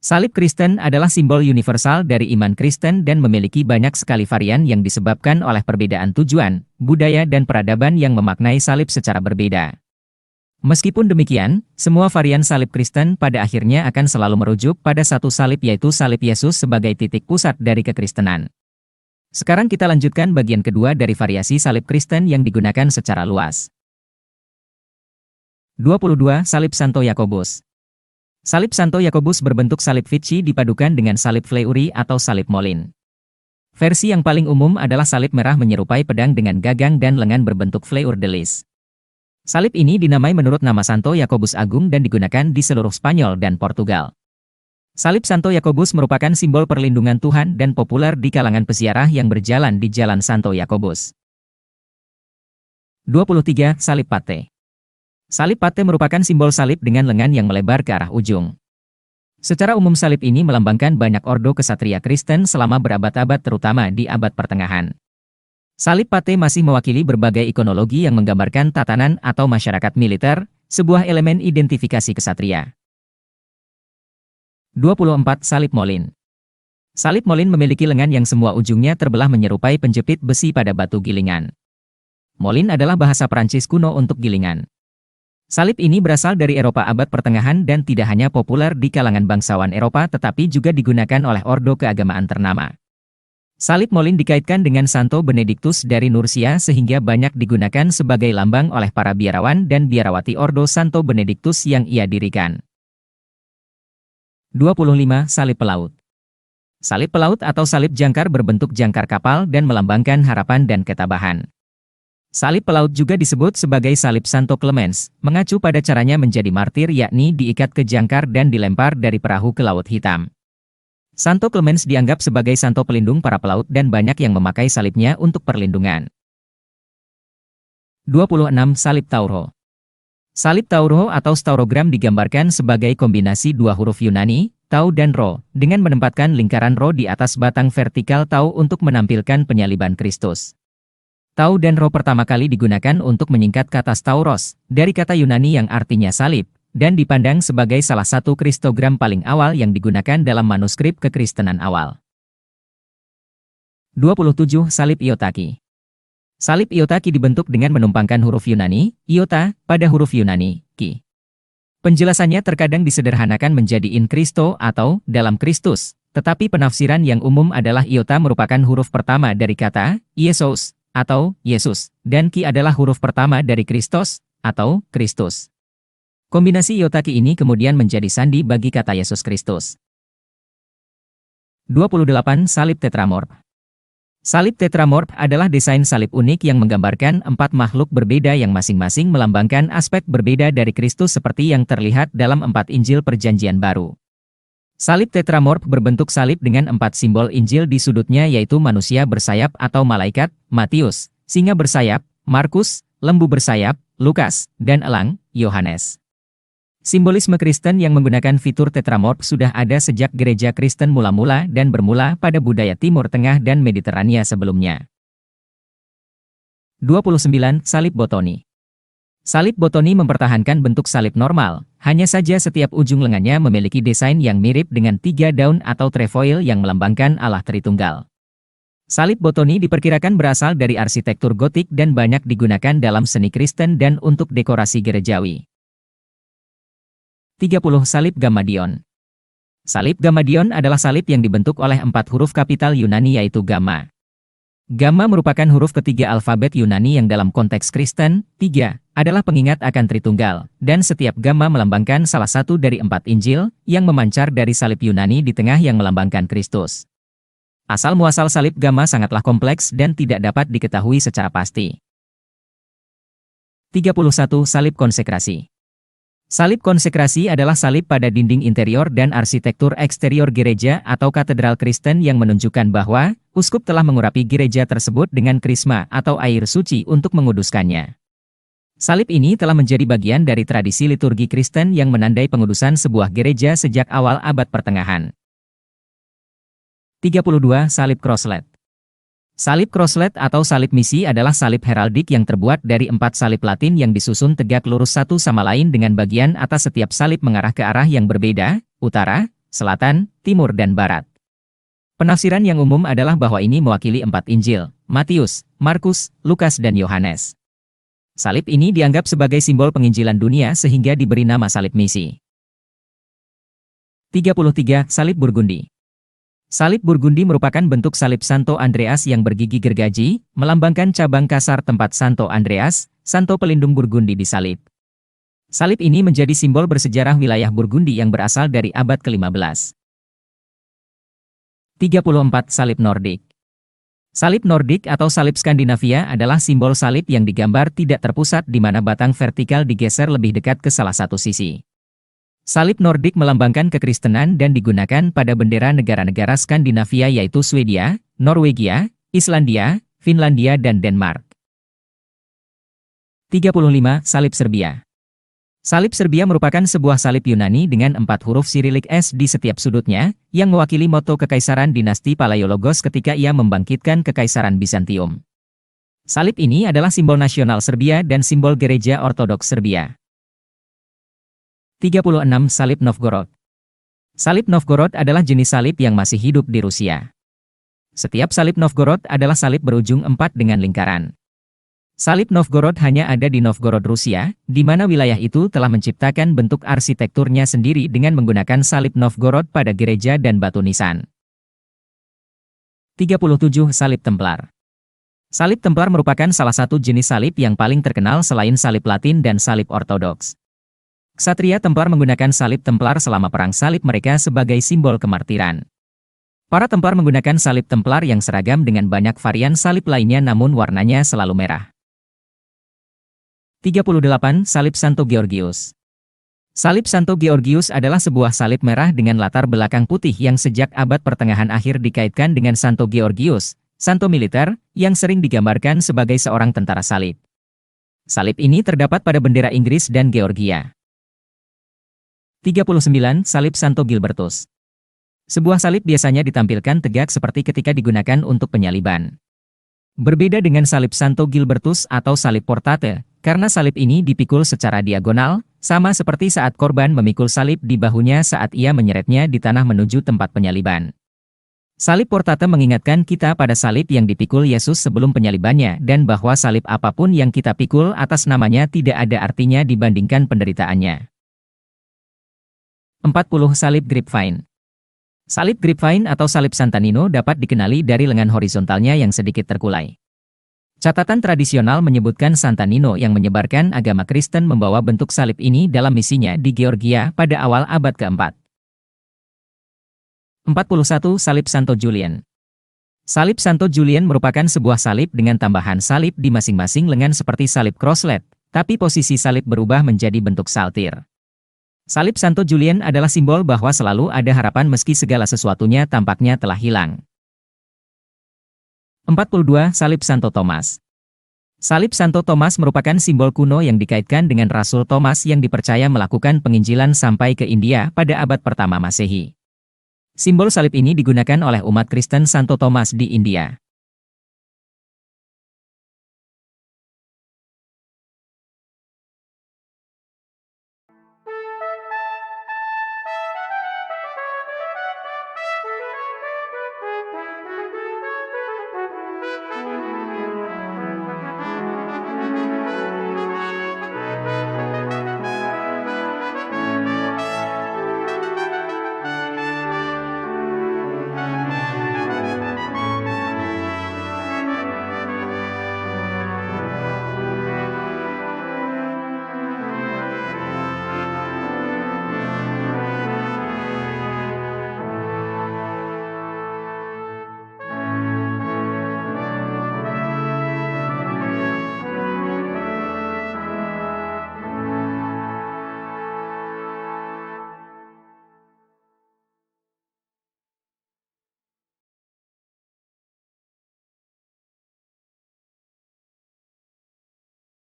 Salib Kristen adalah simbol universal dari iman Kristen dan memiliki banyak sekali varian yang disebabkan oleh perbedaan tujuan, budaya dan peradaban yang memaknai salib secara berbeda. Meskipun demikian, semua varian salib Kristen pada akhirnya akan selalu merujuk pada satu salib, yaitu salib Yesus sebagai titik pusat dari kekristenan. Sekarang kita lanjutkan bagian kedua dari variasi salib Kristen yang digunakan secara luas. 22. Salib Santo Yakobus. Salib Santo Yakobus berbentuk salib Ficci dipadukan dengan salib Fleury atau salib Molin. Versi yang paling umum adalah salib merah menyerupai pedang dengan gagang dan lengan berbentuk fleur de lis. Salib ini dinamai menurut nama Santo Yakobus Agung dan digunakan di seluruh Spanyol dan Portugal. Salib Santo Yakobus merupakan simbol perlindungan Tuhan dan populer di kalangan peziarah yang berjalan di Jalan Santo Yakobus. 23. Salib Pate. Salib Pate merupakan simbol salib dengan lengan yang melebar ke arah ujung. Secara umum salib ini melambangkan banyak ordo kesatria Kristen selama berabad-abad, terutama di abad pertengahan. Salib Pate masih mewakili berbagai ikonologi yang menggambarkan tatanan atau masyarakat militer, sebuah elemen identifikasi kesatria. 24. Salib Molin. Salib Molin memiliki lengan yang semua ujungnya terbelah menyerupai penjepit besi pada batu gilingan. Molin adalah bahasa Prancis kuno untuk gilingan. Salib ini berasal dari Eropa abad pertengahan dan tidak hanya populer di kalangan bangsawan Eropa tetapi juga digunakan oleh ordo keagamaan ternama. Salib Molin dikaitkan dengan Santo Benedictus dari Nursia sehingga banyak digunakan sebagai lambang oleh para biarawan dan biarawati ordo Santo Benedictus yang ia dirikan. 25. Salib Pelaut. Salib pelaut atau salib jangkar berbentuk jangkar kapal dan melambangkan harapan dan ketabahan. Salib pelaut juga disebut sebagai salib Santo Clemens, mengacu pada caranya menjadi martir, yakni diikat ke jangkar dan dilempar dari perahu ke Laut Hitam. Santo Clemens dianggap sebagai santo pelindung para pelaut dan banyak yang memakai salibnya untuk perlindungan. 26. Salib Tauro. Salib Tauro atau staurogram digambarkan sebagai kombinasi dua huruf Yunani, Tau dan Rho, dengan menempatkan lingkaran Rho di atas batang vertikal Tau untuk menampilkan penyaliban Kristus. Tau dan Rho pertama kali digunakan untuk menyingkat kata Stauros, dari kata Yunani yang artinya salib, dan dipandang sebagai salah satu kristogram paling awal yang digunakan dalam manuskrip kekristenan awal. 27. Salib Iotaki. Salib Iotaki dibentuk dengan menumpangkan huruf Yunani, iota, pada huruf Yunani, ki. Penjelasannya terkadang disederhanakan menjadi in Christo atau dalam Kristus, tetapi penafsiran yang umum adalah iota merupakan huruf pertama dari kata Yesus atau Yesus, dan ki adalah huruf pertama dari Kristos atau Kristus. Kombinasi iotaki ini kemudian menjadi sandi bagi kata Yesus Kristus. 28. Salib Tetramorf. Salib tetramorf adalah desain salib unik yang menggambarkan 4 makhluk berbeda yang masing-masing melambangkan aspek berbeda dari Kristus seperti yang terlihat dalam 4 Injil Perjanjian Baru. Salib tetramorf berbentuk salib dengan 4 simbol Injil di sudutnya, yaitu manusia bersayap atau malaikat, Matius, singa bersayap, Markus, lembu bersayap, Lukas, dan elang, Yohanes. Simbolisme Kristen yang menggunakan fitur tetramorf sudah ada sejak gereja Kristen mula-mula dan bermula pada budaya Timur Tengah dan Mediterania sebelumnya. 29. Salib Botoni. Salib Botoni mempertahankan bentuk salib normal, hanya saja setiap ujung lengannya memiliki desain yang mirip dengan 3 daun atau trefoil yang melambangkan Allah Tritunggal. Salib Botoni diperkirakan berasal dari arsitektur gotik dan banyak digunakan dalam seni Kristen dan untuk dekorasi gerejawi. 30. Salib Gammadion. Salib Gammadion adalah salib yang dibentuk oleh 4 huruf kapital Yunani yaitu gamma. Gamma merupakan huruf ketiga alfabet Yunani yang dalam konteks Kristen, 3, adalah pengingat akan Tritunggal, dan setiap gamma melambangkan salah satu dari 4 Injil yang memancar dari salib Yunani di tengah yang melambangkan Kristus. Asal-muasal salib gamma sangatlah kompleks dan tidak dapat diketahui secara pasti. 31. Salib Konsekrasi. Salib konsekrasi adalah salib pada dinding interior dan arsitektur eksterior gereja atau katedral Kristen yang menunjukkan bahwa uskup telah mengurapi gereja tersebut dengan krisma atau air suci untuk menguduskannya. Salib ini telah menjadi bagian dari tradisi liturgi Kristen yang menandai pengudusan sebuah gereja sejak awal abad pertengahan. 32. Salib Crosslet. Salib Crosslet atau salib misi adalah salib heraldik yang terbuat dari 4 salib Latin yang disusun tegak lurus satu sama lain dengan bagian atas setiap salib mengarah ke arah yang berbeda, utara, selatan, timur dan barat. Penafsiran yang umum adalah bahwa ini mewakili 4 Injil, Matius, Markus, Lukas dan Yohanes. Salib ini dianggap sebagai simbol penginjilan dunia sehingga diberi nama salib misi. 33. Salib Burgundi. Salib Burgundi merupakan bentuk salib Santo Andreas yang bergigi gergaji, melambangkan cabang kasar tempat Santo Andreas, Santo Pelindung Burgundi disalib. Salib ini menjadi simbol bersejarah wilayah Burgundi yang berasal dari abad ke-15. 34. Salib Nordik. Salib Nordik atau salib Skandinavia adalah simbol salib yang digambar tidak terpusat di mana batang vertikal digeser lebih dekat ke salah satu sisi. Salib Nordik melambangkan kekristenan dan digunakan pada bendera negara-negara Skandinavia yaitu Swedia, Norwegia, Islandia, Finlandia dan Denmark. 35. Salib Serbia. Salib Serbia merupakan sebuah salib Yunani dengan 4 huruf Sirilik S di setiap sudutnya, yang mewakili moto kekaisaran dinasti Palaiologos ketika ia membangkitkan kekaisaran Bizantium. Salib ini adalah simbol nasional Serbia dan simbol gereja Ortodoks Serbia. 36. Salib Novgorod. Salib Novgorod adalah jenis salib yang masih hidup di Rusia. Setiap salib Novgorod adalah salib berujung 4 dengan lingkaran. Salib Novgorod hanya ada di Novgorod, Rusia, di mana wilayah itu telah menciptakan bentuk arsitekturnya sendiri dengan menggunakan salib Novgorod pada gereja dan batu nisan. 37. Salib Templar. Salib Templar merupakan salah satu jenis salib yang paling terkenal selain salib Latin dan salib Ortodoks. Ksatria Templar menggunakan salib Templar selama perang salib mereka sebagai simbol kemartiran. Para Templar menggunakan salib Templar yang seragam dengan banyak varian salib lainnya namun warnanya selalu merah. 38. Salib Santo Georgius. Salib Santo Georgius adalah sebuah salib merah dengan latar belakang putih yang sejak abad pertengahan akhir dikaitkan dengan Santo Georgius, santo militer, yang sering digambarkan sebagai seorang tentara salib. Salib ini terdapat pada bendera Inggris dan Georgia. 39. Salib Santo Gilbertus. Sebuah salib biasanya ditampilkan tegak seperti ketika digunakan untuk penyaliban. Berbeda dengan salib Santo Gilbertus atau salib portate, karena salib ini dipikul secara diagonal, sama seperti saat korban memikul salib di bahunya saat ia menyeretnya di tanah menuju tempat penyaliban. Salib portate mengingatkan kita pada salib yang dipikul Yesus sebelum penyalibannya dan bahwa salib apapun yang kita pikul atas namanya tidak ada artinya dibandingkan penderitaannya. 40. Salib Grapevine. Salib Grapevine atau salib Santa Nino dapat dikenali dari lengan horizontalnya yang sedikit terkulai. Catatan tradisional menyebutkan Santa Nino yang menyebarkan agama Kristen membawa bentuk salib ini dalam misinya di Georgia pada awal abad ke-4. 41. Salib Santo Julian. Salib Santo Julian merupakan sebuah salib dengan tambahan salib di masing-masing lengan seperti salib crosslet, tapi posisi salib berubah menjadi bentuk saltir. Salib Santo Julian adalah simbol bahwa selalu ada harapan meski segala sesuatunya tampaknya telah hilang. 42. Salib Santo Thomas. Salib Santo Thomas merupakan simbol kuno yang dikaitkan dengan Rasul Thomas yang dipercaya melakukan penginjilan sampai ke India pada abad pertama Masehi. Simbol salib ini digunakan oleh umat Kristen Santo Thomas di India.